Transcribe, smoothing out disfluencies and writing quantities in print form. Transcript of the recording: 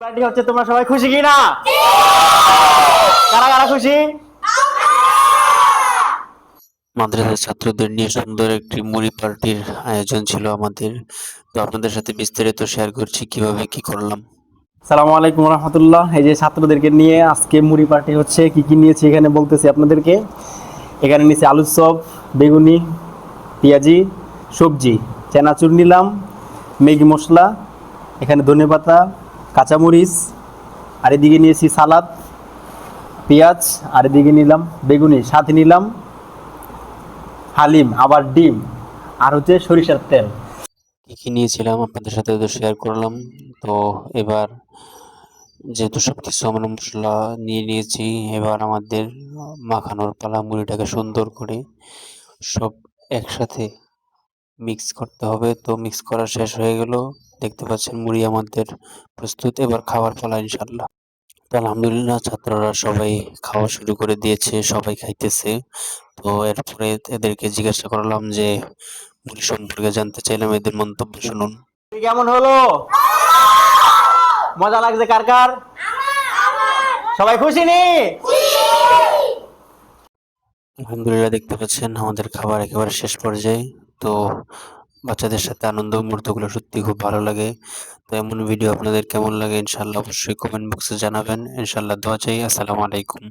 Party হচ্ছে, তোমরা সবাই খুশি কি না? কারা কারা খুশি? মাদ্রাসার ছাত্রদের নিয়ে সুন্দর একটি মুড়ি পার্টির আয়োজন ছিল আমাদের। তো আপনাদের সাথে বিস্তারিত শেয়ার করছি কিভাবে কি করলাম। সালামু আলাইকুম রহমতুল্লাহ। এই যে ছাত্রদেরকে নিয়ে আজকে মুড়ি পার্টি হচ্ছে। কি কি নিয়েছি এখানে বলতেছি আপনাদেরকে। এখানে নিয়েছি আলুর চপ, বেগুনি, পেঁয়াজি, সবজি, চানাচুর নিলাম, ম্যাগি মশলা, এখানে ধনেপাতা, কাঁচামরিচ, আর এদিকে নিয়েছি সালাদ, পেঁয়াজ, আর এদিকে নিলাম বেগুনি, সাথে নিলাম হালিম, আবার ডিম, আর হচ্ছে সরিষার তেল। কি কি নিয়েছিলাম আপনাদের সাথে তো শেয়ার করলাম। তো এবার যেহেতু সবকিছু আমরা মশলা নিয়ে নিয়েছি, এবার আমাদের মাখানোর পালা। মুড়িটাকে সুন্দর করে সব একসাথে মিক্স করতে হবে। তো মিক্স করা শেষ হয়ে গেল, দেখতে পাচ্ছেন মুড়ি আমাদের প্রস্তুত। এবার খাওয়ার পালা ইনশাল্লাহ। তো আলহামদুলিল্লাহ, ছাত্ররা সবাই খাওয়া শুরু করে দিয়েছে, সবাই খাইতেছে। তো এরপরে এদেরকে জিজ্ঞাসা করলাম যে মুড়ি সম্পর্কে জানতে চাইলাম, এদের মন্তব্য শুনুন। কেমন হলো? মজা লাগছে কার কার? সবাই খুশি নি? আলহামদুলিল্লাহ, দেখতে পাচ্ছেন আমাদের খাবার একেবারে শেষ পর্যায়ে। তো বাচ্চাদের সাথে আনন্দ মুহূর্তগুলো সত্যি খুব ভালো লাগে। তো এমন ভিডিও আপনাদের কেমন লাগে ইনশাল্লাহ অবশ্যই কমেন্ট বক্সে জানাবেন। ইনশাল্লাহ দোয়া চাই। আসসালামু আলাইকুম।